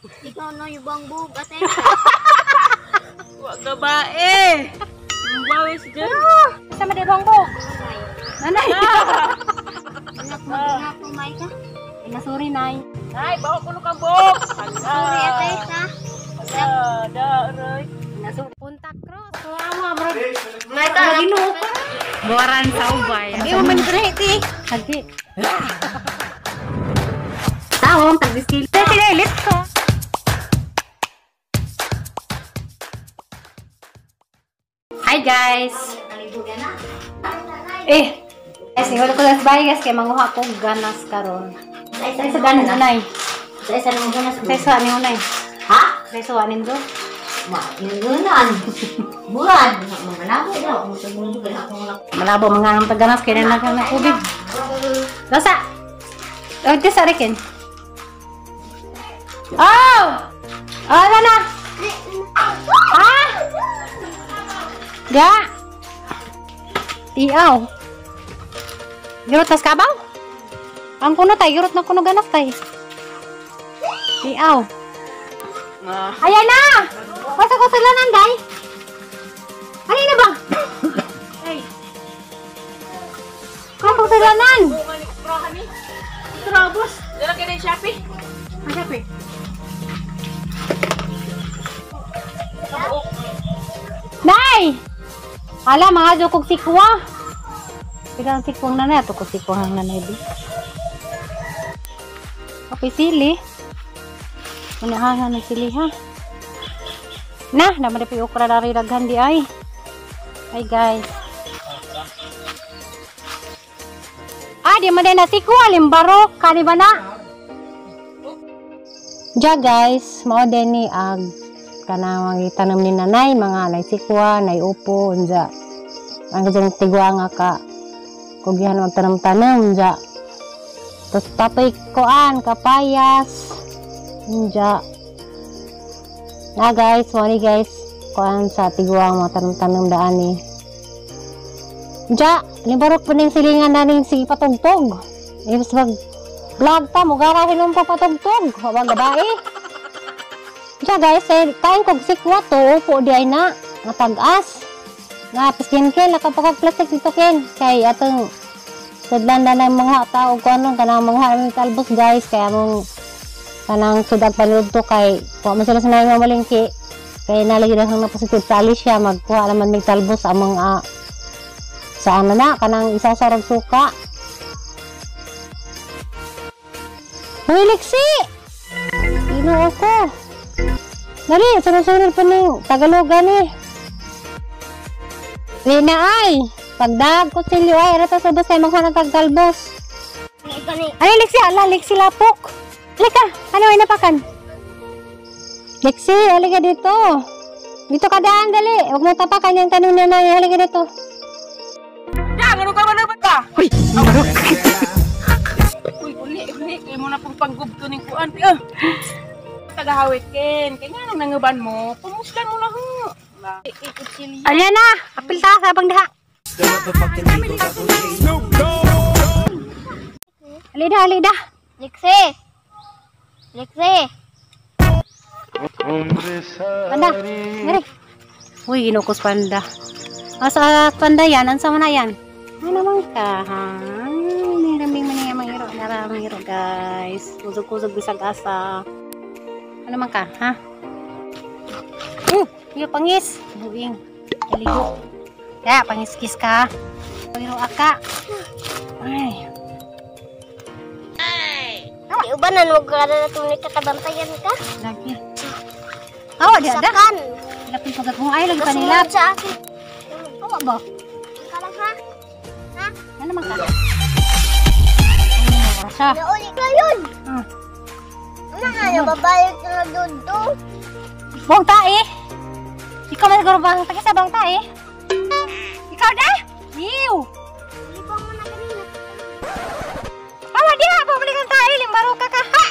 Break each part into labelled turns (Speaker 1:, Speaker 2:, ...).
Speaker 1: Ikaw no yung bangbog ate.
Speaker 2: Wag gabae. Bawis dyan.
Speaker 3: Sama di bangbog. Nanay.
Speaker 1: Anak mo na kumay ka.
Speaker 3: Inasuri nay.
Speaker 2: Nay, bawa ko ka bok.
Speaker 1: Sorry ate ha.
Speaker 2: Aray.
Speaker 3: Inasuri. Punta cross. Lama bro.
Speaker 1: May ka
Speaker 3: Ginupa.
Speaker 2: Buwaran sa ubay.
Speaker 3: Di mo man greti. Hagi. Tawong tagdiskil. Pinilit ko. Hi guys. Guys, wala ko las bahay guys kay manguha ko ganas karon. Sa ganas nanay.
Speaker 1: Sa nang ganas.
Speaker 3: Sa ni nanay.
Speaker 1: Ha?
Speaker 3: Sa anin do.
Speaker 1: Ma, yung gunan. Bulan. Malabo daw. Ang segundo na ako lang.
Speaker 3: Malabo mga ang taganas kay na nang tubig. Lasa. Ito sa rekin. Oh! Oh, na. Ah! Ga. Tiaw. Girot tas kabaw? Ang kuno tay, girot na kuno ganas tay. Tiaw. Ayan na! Basta ko sila nanday. Ano na ba? Ay. Kung ko sila nan?
Speaker 2: Trabos. Dala kayo ng Shopee.
Speaker 3: Shopee. Nay! Hala, mga jokog sikwa. Pilang sikwang nanay. Ito ko sikwang nanay di. Kapay sili. Unahangan ng sili ha. Naman na pa yung okra na rin daghan di ay. Ay guys. Di man din na sikwa. Limbarok. Kani ba na? Diya guys. Mao din ni ag. Kanang itanam ni nanay mga nay sikwa, nay upo unja. Ang gajang tigwa nga ka kugihan magtanam-tanam unja. Tapos tapay koan kapayas unja. Na guys, mo ni guys koan sa tigwa mga tanam-tanam daan ni. Unja, limbarok pa ning silingan na ning sige patugtog. Ibig mag vlog ta mo garahin mo pa patugtog, wag gabae. Diya guys, kain kong sikwa to, upo di ay na, natag-as. Nga, piskin ken, nakapakag-plastic dito ken. Kay atong sudlan na ng mga tao ko anong kanang mga aming talbos guys. Kaya mong kanang sudag panulog to kay, kung man sila sanay mamalingki. Kaya nalagi na ng positive sa Alicia, magkuha naman may talbos among sa ano na, kanang isasarag suka. Uy, Lexi! Ino ako. Dali, sunod-sunod pa ning Tagalogan eh. Rina ay, pagdag ko silyo ay, rata sa bus ay maghanag kagtalbos. Ay, Lexi, ala, Lexi lapok. Halika, ano ay napakan? Lexi, halika dito. Dito ka daan, dali. Huwag mo tapakan yung tanong na nanay, halika dito.
Speaker 2: Yan, ano ka ba naman ka?
Speaker 3: Uy, marok.
Speaker 2: Uy, uli. Kaya mo na pong panggubto ng kuan. Tagahawit ken. Kaya nga nang nangaban mo, pumuslan mo lang.
Speaker 3: Ayan na, apil ta sa abang diha. Alida.
Speaker 1: Lexi.
Speaker 3: Panda, ngari. Uy, inukos panda. Asa panda yan, ansa man na yan? Ano naman ka, ha? Niraming man yung naraming hiro, guys. Kusog-kusog bisag asa. Ano man ka, ha? Iyo pangis. Buing. Iligo. Ya, pangis-kis ka. Pero aka. Ay.
Speaker 1: Di ba na wag ka na itong nagkatabantayan ka?
Speaker 3: Lagi. Awa, di ada.
Speaker 1: Sakan.
Speaker 3: Lapin pagkat mong ay, lagi panilap.
Speaker 1: Kasunod sa akin.
Speaker 3: Awa ba?
Speaker 1: Ika lang ha? Ha?
Speaker 3: Ano man ka? Ano siya?
Speaker 1: Nauli ka yun. Ano nga, nababayag ka na doon to.
Speaker 3: Buong tae. Ikaw man siguro bang taga sa bang tae? Ikaw na? Yiw.
Speaker 1: Libang mo na kanina.
Speaker 3: Awa, di ha. Pabalik ang tae. Limbaro ka ka. Ha?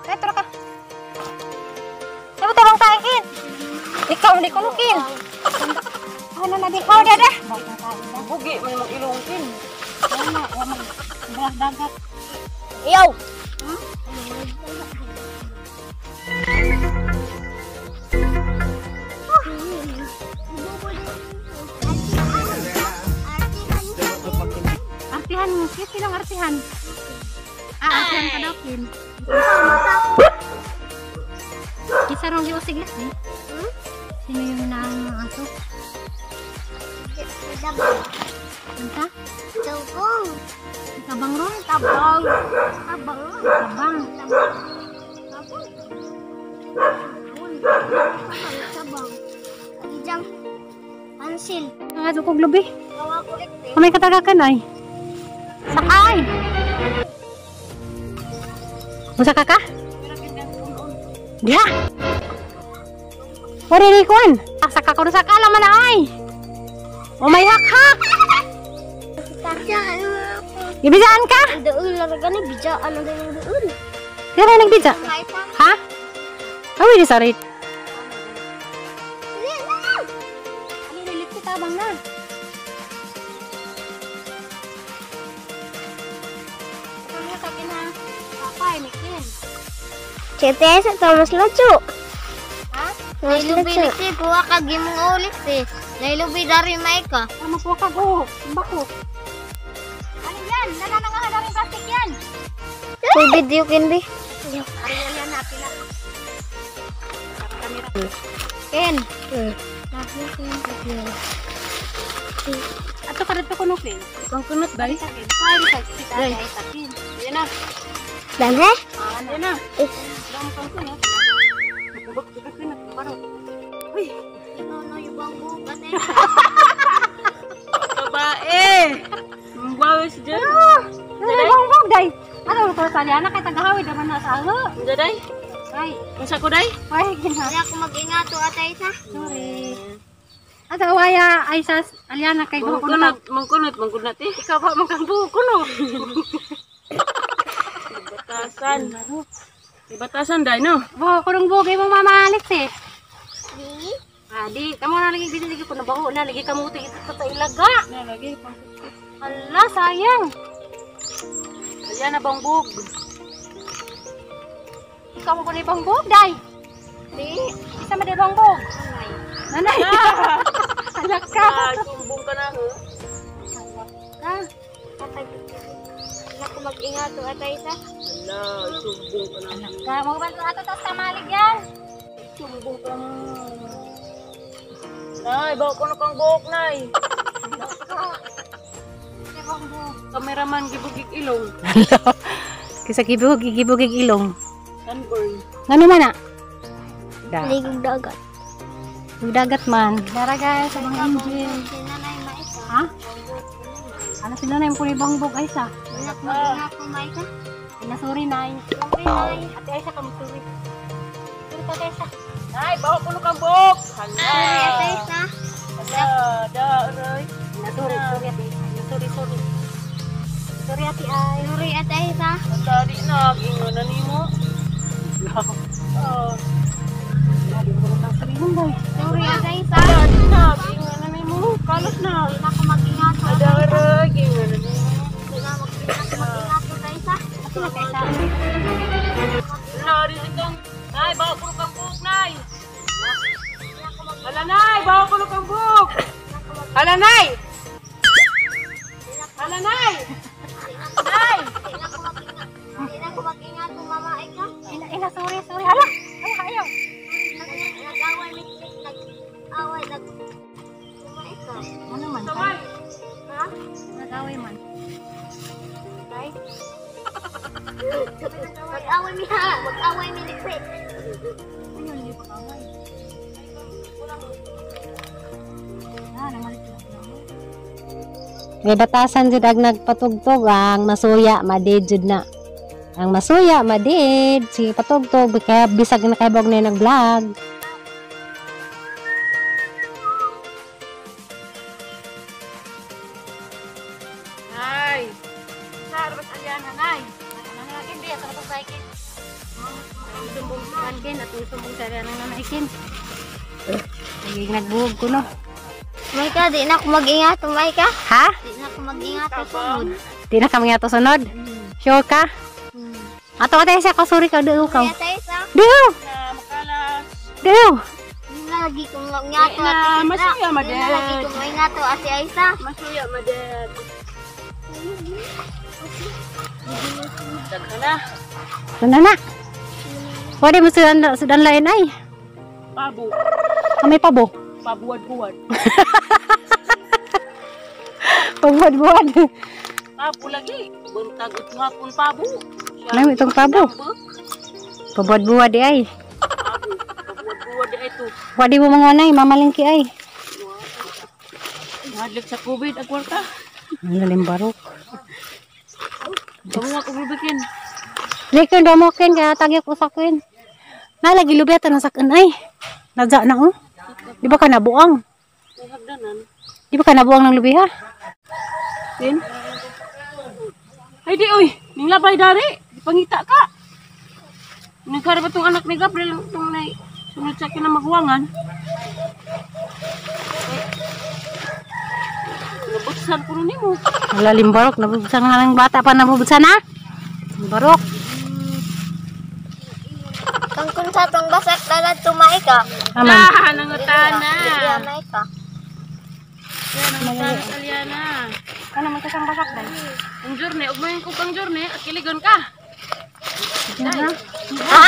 Speaker 3: Retro ka. Sabi tarong tae, Kin. Ikaw, hindi ko nukin. Ano na di? Oh, dada.
Speaker 2: Bugi, may mga ilongkin.
Speaker 3: Belah dagat.
Speaker 1: Iyaw.
Speaker 3: Artihan mo, sinong artihan? Artihan ka daw, Kin. Isa rong giusig lang, eh. Sino yung aso? Anta?
Speaker 1: Tungkong.
Speaker 3: Tabang ron?
Speaker 1: Tabang.
Speaker 3: Tabang.
Speaker 1: Tabang. Ijang. Ansil.
Speaker 3: Ang aso kong lubi.
Speaker 1: Gawa ko ito.
Speaker 3: Kamay katagakan ay. Sakay! Musa ka? Diha! Wari ni Kwan! Saka ko sa kala man ay! O may hak-hak!
Speaker 1: Tasyaan mo.
Speaker 3: Ibisaan ka?
Speaker 1: Doon larga ni bija. Ano din yung doon?
Speaker 3: Kaya na nagbidya? Ha? Awi di sarit. Ano nilit kita bang na? Ano sa kina? Kapay, Mikin.
Speaker 1: Chete sa Thomas Lacho.
Speaker 3: Ha?
Speaker 1: Nailubi liksi. Kuha ka gimong ulit eh. Nailubi dari Maika.
Speaker 3: Tama po ka go. Bako. Ano yan? Nananangahan namin plastic yan.
Speaker 1: So video kindi.
Speaker 3: Ariel yan natin na. Ken. Ato ka dito kunupin. Kung kunot ba? Sa akin. Ay, sa kita ay takin. Yan na.
Speaker 1: Dan he?
Speaker 3: Yan na. Damo kang kunot. Nakubog kita kunot. Parang. Uy.
Speaker 1: Inono yung bangbu. Bate.
Speaker 2: Babae! Ang bawis dyan.
Speaker 3: Bang day. Ano ko sa liana kay tagahawid naman na sa alo.
Speaker 2: Ang day?
Speaker 3: Ay,
Speaker 2: Ang sako day?
Speaker 3: ay gina.
Speaker 1: Hindi ako mag-ingat o atay sa.
Speaker 3: Sorry. Ato waya ay sa aliana kay buhok ko na.
Speaker 2: Mangkunot eh.
Speaker 3: Ikaw ba man kang buhok ko no?
Speaker 2: Batasan. Batasan day, no?
Speaker 3: Buhok ko ng bugay mo mamalis eh.
Speaker 1: Di?
Speaker 3: Di, kamu na lagi binili ko na baho na lagi kamu ito sa ilaga.
Speaker 2: Nalagay pa.
Speaker 3: Hala, sayang.
Speaker 2: Ayan na bangbog.
Speaker 3: Ikaw mo ko na ibang buhok, day.
Speaker 1: Di?
Speaker 3: Isa mo na ibang buhok. Nanay. Halak ka.
Speaker 2: Sumbong ka na, ho?
Speaker 3: Ha?
Speaker 1: Atay. Hindi ako mag-ingat o atay sa.
Speaker 2: Wala, sumbong ka na.
Speaker 3: Halak ka. Magbanto ato tapos kamalig yan.
Speaker 2: Sumbong ka na. Nay, bawa ko na kang buhok, nay.
Speaker 3: Ibang buhok.
Speaker 2: Kameraman, gibugig ilong.
Speaker 3: Kisa gibugig ilong.
Speaker 2: Sunburn.
Speaker 3: Ngano man na?
Speaker 1: Ligog dagat.
Speaker 3: Dagat man. Dara guys, sa mga angel.
Speaker 1: Sinanay Maika.
Speaker 3: Ha? Ano sila na yung pulibang ay sa?
Speaker 1: Anak mag-ingat o Maika.
Speaker 3: Inasuri na yun.
Speaker 1: Siyempre nay.
Speaker 3: Ate Aisa ka masuri. Suri ka Aisa.
Speaker 2: Nay, bawa ko na kang buhok.
Speaker 1: Sorry atay sa.
Speaker 2: Hala, da, aray.
Speaker 3: Inasuri, suri ate. Inasuri, suri. Suri ate ay.
Speaker 1: Sorry atay sa.
Speaker 2: Ang dali na, gingo na nimo. Oh,
Speaker 3: Lagi mo kang suri mong boy.
Speaker 1: Sorry atay sa.
Speaker 2: dali na, gingo na nimo. Kalos na.
Speaker 1: Hindi na ako mag-ingat o
Speaker 2: Ada,
Speaker 1: atay sa.
Speaker 2: aray, gingo na nimo.
Speaker 1: Hindi na mag-ingat o atay sa.
Speaker 3: Kasi na Aisa.
Speaker 2: Hala, rin itong. Nay, bawa ko na kang buhok, nay. Hala, nay, bawa ko na kang buhok. Hala, nay. Hala, nay. Nay.
Speaker 1: Hindi na ako mag-ingat o Mama Ika.
Speaker 3: Inasuri, suri. Hala! Hala, ayaw.
Speaker 1: Nag-away nag-away Mama Ika.
Speaker 3: Ano man?
Speaker 2: Saway.
Speaker 1: Ha?
Speaker 3: Nagaway man.
Speaker 1: Tay? Mag-away mi ha. Mag-away mi likse.
Speaker 3: Ano hindi pa kaway? May batasan jud ag nagpatugtog ang masuya madid jud na. Ang masuya madid si patugtog kaya bisag na kaybog na nag-vlog.
Speaker 2: Nay. Sarap alyana, nay.
Speaker 3: Hindi ato to cycle. Sumbong kankin at sumbong sa nang nanaikin. Naging nagbuhog ko no.
Speaker 1: Maika, di na ako mag-ingat o Maika.
Speaker 3: Ha?
Speaker 1: Di na ako mag-ingat o sunod.
Speaker 3: Di na kami nga to sunod. Sure ka? Ato ka tayo siya, kasuri ka, doon ka.
Speaker 1: Kaya tayo sa.
Speaker 3: Doon!
Speaker 2: Nay.
Speaker 3: kayo.
Speaker 1: Lagi kong ngato
Speaker 2: Na, masuya
Speaker 1: lagi
Speaker 2: madad.
Speaker 1: kong ngato ati Aisa.
Speaker 2: Masuya madad. Daghan na.
Speaker 3: Sana na. Pwede mo sudan lain ay.
Speaker 2: Pabo.
Speaker 3: May pabo.
Speaker 2: Pabuwad-buwad.
Speaker 3: Pagbuad-buad.
Speaker 2: Pabo lagi. Buntag at hapon pabo.
Speaker 3: Ano itong pabo? Pabuad-buad di ay.
Speaker 2: Pabo. Pabuwad-buwad di ito.
Speaker 3: Pwede mo mga anay, mamalingki ay.
Speaker 2: Hadlik sa COVID, agwarta.
Speaker 3: Ang lalim barok.
Speaker 2: Kamu nga kububikin.
Speaker 3: Likin damokin kaya tagyak usakin. Nalagi lubetan ng sakin ay. Nadza na oh. Di ba ka nabuang?
Speaker 2: May hagdanan.
Speaker 3: Di ba ka nabuang ng lubi ha?
Speaker 2: Din? Ay di oy, ning labay dari. Pangita ka. Nagkara ba tong anak ni Gabriel tong nay sunod sa kinamaguwangan? Nabuksan ko rin mo.
Speaker 3: Ang lalim barok. Nabubuksan na ng bata pa nabubuksan na. Barok.
Speaker 1: Kangkun sa tong basak dalat tumai ka.
Speaker 3: Aman.
Speaker 2: Ah, nangutana.
Speaker 1: May ka.
Speaker 2: Yan, nangutana Aliana.
Speaker 3: Ano man kasang basak dahil?
Speaker 2: Ang journey, ugmayin ko kang journey at kiligon ka.
Speaker 1: Ha?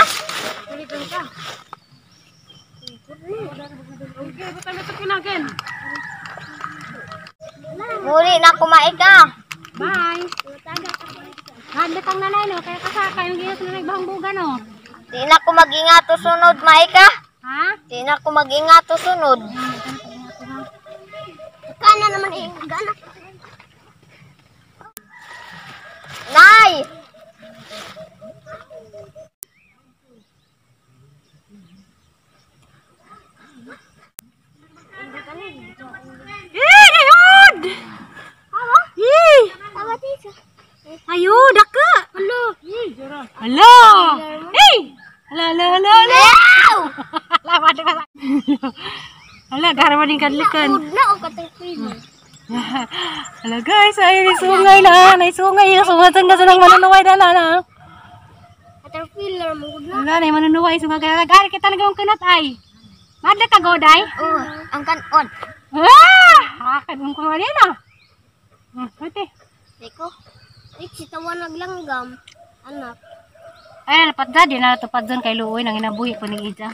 Speaker 2: Kiligon ka. Okay, ba't ito kinagin?
Speaker 1: Muri na kumai ka.
Speaker 3: Bye. Hadli kang nanay no. Kaya kasaka yung giyas na nagbahangbugan no.
Speaker 1: Di na ko magingato sunod mai ka.
Speaker 3: Ha?
Speaker 1: Di na ko magingato sunod. Kana naman eh. Gana. Nay!
Speaker 3: Ayod!
Speaker 1: Tawat isa.
Speaker 3: Ayo, daka. Halo. Halo. Hey! Halo. Lawan ka. Hala, garaman din kadlikan.
Speaker 1: Na o katong film.
Speaker 3: Hala guys, ay sungay na. Nay sungay yung sumatan ka sa nang manunuway na.
Speaker 1: Katong filler mo gud na.
Speaker 3: Wala na manunuway sungay ka. Gari kita nagawang kinat ay. Madla ka goday.
Speaker 1: Oh, ang kanon.
Speaker 3: Akan mong kumali na. Pwede.
Speaker 1: Teko. Si tawanag langgam. Anak.
Speaker 3: Ay, napat dyan. Di na natupad dyan kay Luoy. Nang inabuhi ko ng Ija.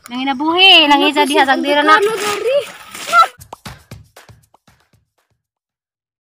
Speaker 3: Nang inabuhi. Nang Ija diha. Sagdira na.
Speaker 1: Ano gari?